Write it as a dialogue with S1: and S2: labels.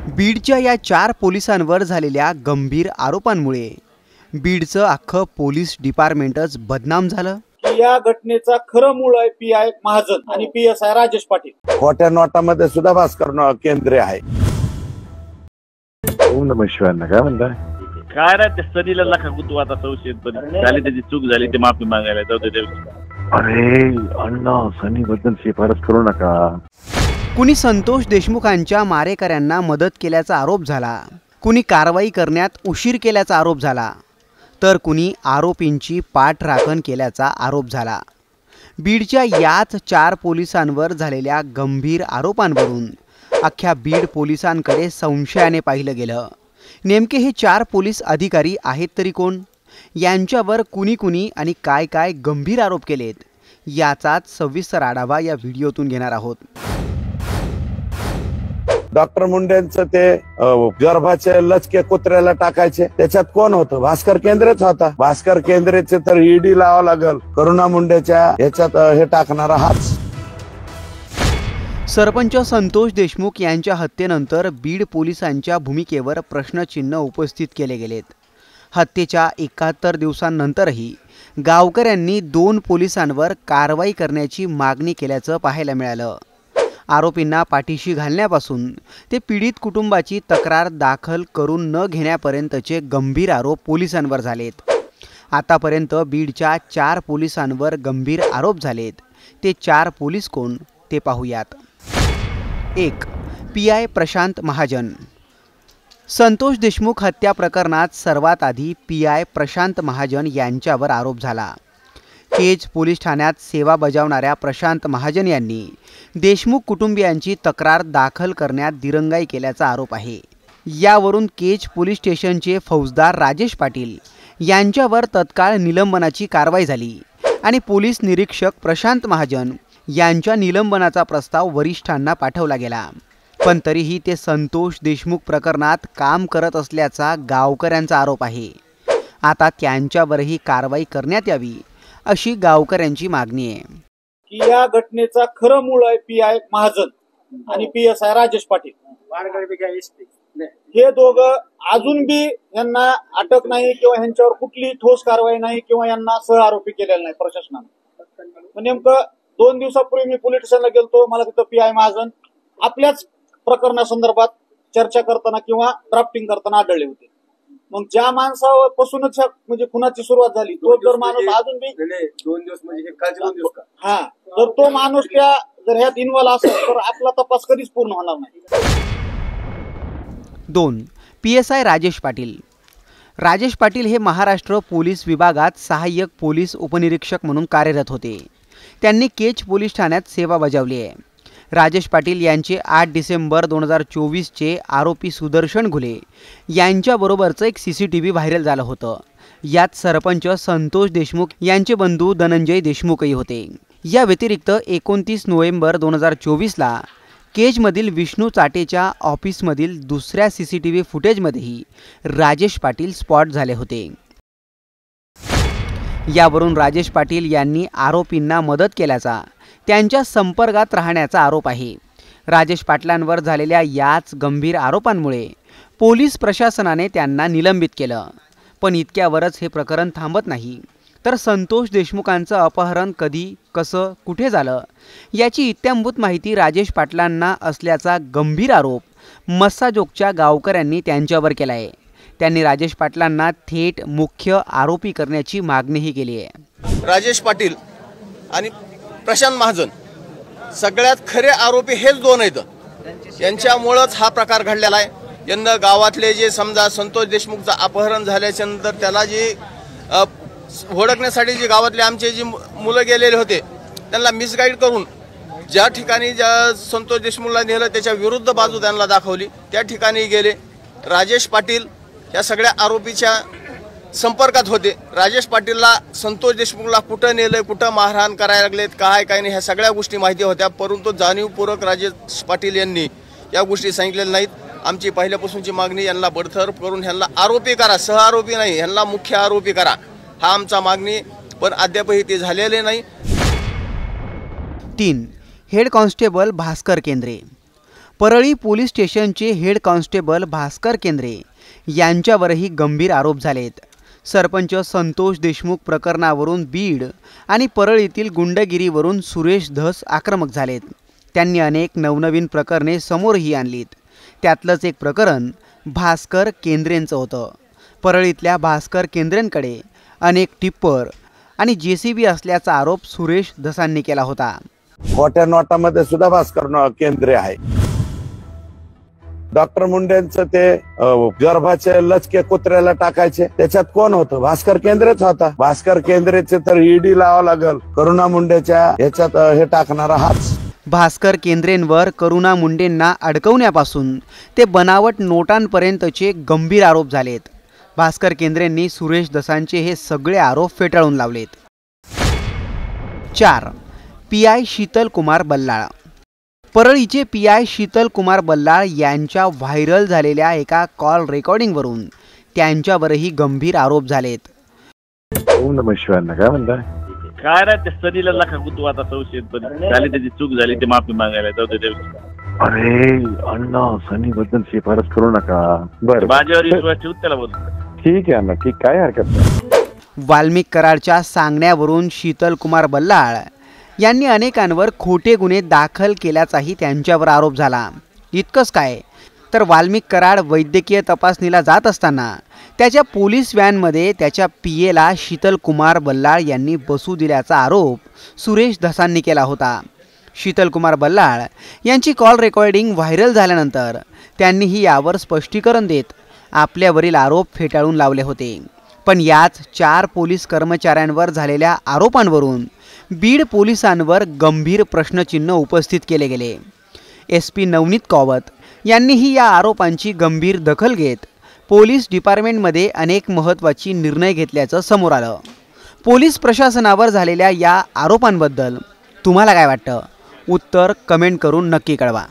S1: बीडच्या या 4 पोलिसांवर झालेल्या गंभीर आरोपांमुळे बीडचं अख्खं पोलीस डिपार्टमेंटच बदनाम झालं।
S2: या घटनेचा खरं मूळ आहे पीआय महाजन आणि पीएसआय राजेश पाटील।
S3: खोट्या नोटामध्ये सुद्धा भास्कर केंद्र आहे।
S4: ओम नमः शिवाय काय म्हणताय?
S5: काय रे ते सनीला लाखा गुतू आता संशयित पण झाली त्याची चूक झाली ते माफी मागायला जाऊ दे।
S4: अरे अण्णा सनी बद्दल शिफारस करू नका।
S1: कुणी संतोष देशमुखांच्या मारेकऱ्यांना मदत केल्याचा आरोप झाला, कुणी कारवाई करण्यात उशीर केल्याचा आरोप झाला, तर कुणी आरोपींची पाठराखण केल्याचा आरोप झाला। बीडच्या याच 4 पोलिसांवर झालेल्या गंभीर आरोपांवरून अख्ख्या बीड पोलिसांकडे संशयाने पाहिलं गेलं। नेमके हे 4 पोलीस अधिकारी आहेत तरी कोण? यांच्यावर कुणी आणि काय गंभीर आरोप केलेत याचाच सविस्तर आढावा या व्हिडिओतून घेणार आहोत।
S3: डॉक्टर मुंडेंचं ते गर्भाचे लचके कुत्र्याला टाकायचे त्याच्यात कोण होतं? भास्कर केंद्रेच होता। भास्कर केंद्रेचे तर ईडी लावावं लागल। करुणा मुंडेच्या ह्याच्यात हे टाकणारा हाच।
S1: सरपंच संतोष देशमुख यांच्या हत्येनंतर बीड पोलिसांच्या भूमिकेवर प्रश्नचिन्ह उपस्थित केले गेलेत। हत्येच्या 71 दिवसांनंतरही गावकऱ्यांनी 2 पोलिसांवर कारवाई करण्याची मागणी केल्याचं पाहायला मिळालं। आरोपींना पाठीशी घालण्यापासून ते पीडित कुटुंबाची तक्रार दाखल करून न घेण्यापर्यंतचे गंभीर आरोप पोलिसांवर झालेत। आतापर्यंत बीडच्या 4 पोलिसांवर गंभीर आरोप झालेत। ते 4 पोलीस कोण ते पाहूयात। 1. पीआय प्रशांत महाजन। संतोष देशमुख हत्या प्रकरणात सर्वात आधी पीआय प्रशांत महाजन यांच्यावर आरोप झाला। केज पोलीस ठाण्यात सेवा बजावणाऱ्या प्रशांत महाजन यांनी देशमुख कुटुंबियांची तक्रार दाखल करण्यात दिरंगाई केल्याचा आरोप आहे। यावरून केज पोलीस स्टेशनचे फौजदार राजेश पाटील यांच्यावर तत्काळ निलंबनाची कारवाई झाली आणि पोलीस निरीक्षक प्रशांत महाजन यांच्या निलंबनाचा प्रस्ताव वरिष्ठांना पाठवला गेला। पण तरीही ते संतोष देशमुख प्रकरणात काम करत असल्याचा गावकऱ्यांचा आरोप आहे। आता त्यांच्यावरही कारवाई करण्यात यावी अशी गावकऱ्यांची मागणी आहे।
S2: की या घटनेचा खरं मूळ आहे पीआय महाजन आणि पीएसआय राजेश पाटील। हे दोघं अजून बी यांना अटक नाही किंवा यांच्यावर कुठली ठोस कारवाई नाही किंवा यांना सह आरोपी केलेला नाही प्रशासनाने। नेमकं 2 दिवसापूर्वी मी पोलीस स्टेशनला गेलतो। मला तिथं पीआय महाजन आपल्याच प्रकरणासंदर्भात चर्चा करताना किंवा ड्राफ्टिंग करताना आढळले होते। मग ज्या माणसापासूनच म्हणजे खुनाची सुरुवात झाली तो जर माणूस अजून बी
S6: 2 दिवस म्हणजे कालचे 2 दिवस का?
S2: हा, तर तो माणूस त्या जर ह्यात इन्व्हॉल्व असेल तर आपला तपास कधीच पूर्ण होणार नाही।
S1: 2. पीएसआय राजेश पाटील। राजेश पाटील हे महाराष्ट्र पोलीस विभागात सहाय्यक पोलीस उपनिरीक्षक म्हणून कार्यरत होते। त्यांनी केज पोलीस ठाण्यात सेवा बजावली आहे। राजेश पाटील यांचे 8 डिसेंबर 2024 चे आरोपी सुदर्शन घुले यांच्याबरोबरचं एक CCTV व्हायरल झालं होतं। यात सरपंच संतोष देशमुख यांचे बंधू धनंजय देशमुखही होते। या व्यतिरिक्त 29 नोव्हेंबर 2024ला केजमधील विष्णू चाटेच्या ऑफिसमधील दुसऱ्या CCTV फुटेजमध्येही राजेश पाटील स्पॉट झाले होते। यावरून राजेश पाटील यांनी आरोपींना मदत केल्याचा, त्यांच्या संपर्कात राहण्याचा आरोप आहे। राजेश पाटलांवर झालेल्या याच गंभीर आरोपांमुळे पोलीस प्रशासनाने त्यांना निलंबित केलं। पण इतक्यावरच हे प्रकरण थांबत नाही, तर संतोष देशमुखांचं अपहरण कधी, कसं, कुठे झालं याची इत्थंभूत माहिती राजेश पाटलांना असल्याचा गंभीर आरोप मस्साजोगच्या गावकऱ्यांनी त्यांच्यावर केला आहे। त्यांनी राजेश पाटलांना थेट मुख्य आरोपी करण्याची मागणीही केली आहे।
S6: राजेश पाटील आणि प्रशांत महाजन सगळ्यात खरे आरोपी हेच 2 आहेत। यांच्यामुळेच हा प्रकार घडलेला आहे। यांना गावातले जे समजा संतोष देशमुखचं अपहरण झाल्याच्या नंतर त्याला जे ओळखण्यासाठी जे गावातले आमचे जे मुलं गेलेले होते त्यांना मिसगाईड करून ज्या ठिकाणी ज्या संतोष देशमुखला नेलं त्याच्या विरुद्ध बाजू त्यांना दाखवली, त्या ठिकाणी गेले। राजेश पाटील या सगळ्या आरोपीच्या संपर्कात होते। राजेश पाटीलला संतोष देशमुखला कुठं नेलंय, कुठं मारहाण करायला लागलेत, काय नाही, ह्या सगळ्या गोष्टी माहिती होत्या। परंतु जाणीवपूर्वक राजेश पाटील यांनी या गोष्टी सांगितलेल्या नाहीत। आमची पहिल्यापासूनची मागणी यांना बडतर्फ करून ह्यांना आरोपी करा, सह आरोपी नाही, ह्यांना मुख्य आरोपी करा, हा आमचा मागणी, पण अद्यापही ते झालेले नाही।
S1: 3. हेड कॉन्स्टेबल भास्कर केंद्रे। परळी पोलीस स्टेशनचे हेड कॉन्स्टेबल भास्कर केंद्रे यांच्यावरही गंभीर आरोप झालेत। सरपंच संतोष देशमुख प्रकरणावरून बीड आणि परळीतील गुंडगिरीवरून सुरेश धस आक्रमक झालेत। त्यांनी अनेक नवनवीन प्रकरणे समोरही आणलीत। त्यातलंच एक प्रकरण भास्कर केंद्रेंचं होतं। परळीतल्या भास्कर केंद्रेंकडे अनेक टिप्पर आणि जेसीबी असल्याचा आरोप सुरेश धसांनी केला होता।
S3: खोट्या नोटामध्ये सुद्धा भास्कर केंद्रे आहे। डॉक्टर मुंडेंचं ते गर्भाचे लचके कुत्र्याला टाकायचे, त्याच्यात कोण होतं? भास्कर केंद्रेच होता। भास्कर केंद्रेचे तर ईडी लावावं लागल, करुणा मुंडेच्या ह्याच्यात हे टाकणारा हाच।
S1: भास्कर केंद्रेंवर करुणा मुंडेंना अडकवण्यापासून ते बनावट नोटांपर्यंतचे गंभीर आरोप झालेत। भास्कर केंद्रेंनी सुरेश धसांचे हे सगळे आरोप फेटाळून लावलेत। 4. PI शीतल कुमार बल्लाळ। परळीचे PI शीतल कुमार बल्लाळ यांच्या व्हायरल झालेल्या एका कॉल रेकॉर्डिंगवरून त्यांच्यावरही गंभीर आरोप झालेत।
S4: ओम नमः शिवाय काय म्हणताय?
S5: काय नाही त्या सनीला लाखा गुतू आता संशयित पण झाली त्याची चूक झाली ते माफी मागायला जाऊ दे।
S4: अरे अण्णा सनी बद्दल शिफारस करू नका। बरं
S5: माझ्यावर विश्वास ठेवून त्याला बोल।
S4: ठीक आहे अण्णा, ठीक, काय हरकत नाही।
S1: वाल्मिक कराडच्या सांगण्यावरून शीतल कुमार बल्लाळ यांनी अनेकांवर खोटे गुन्हे दाखल केल्याचाही त्यांच्यावर आरोप झाला। इतकंच काय तर वाल्मिक कराड वैद्यकीय तपासणीला जात असताना त्याच्या पोलीस व्हॅनमध्ये त्याच्या PAला शीतल कुमार बल्लाळ यांनी बसू दिल्याचा आरोप सुरेश धसांनी केला होता। शीतल कुमार बल्लाळ यांची कॉल रेकॉर्डिंग व्हायरल झाल्यानंतर त्यांनीही यावर स्पष्टीकरण देत आपल्यावरील आरोप फेटाळून लावले होते। पण याच 4 पोलीस कर्मचाऱ्यांवर झालेल्या आरोपांवरून बीड पोलिसांवर गंभीर प्रश्नचिन्ह उपस्थित केले गेले। SP नवनीत कौवत यांनीही या आरोपांची गंभीर दखल घेत पोलीस डिपार्टमेंटमध्ये अनेक महत्त्वाची निर्णय घेतल्याचं समोर आलं। पोलीस प्रशासनावर झालेल्या या आरोपांबद्दल तुम्हाला काय वाटतं? उत्तर कमेंट करून नक्की कळवा।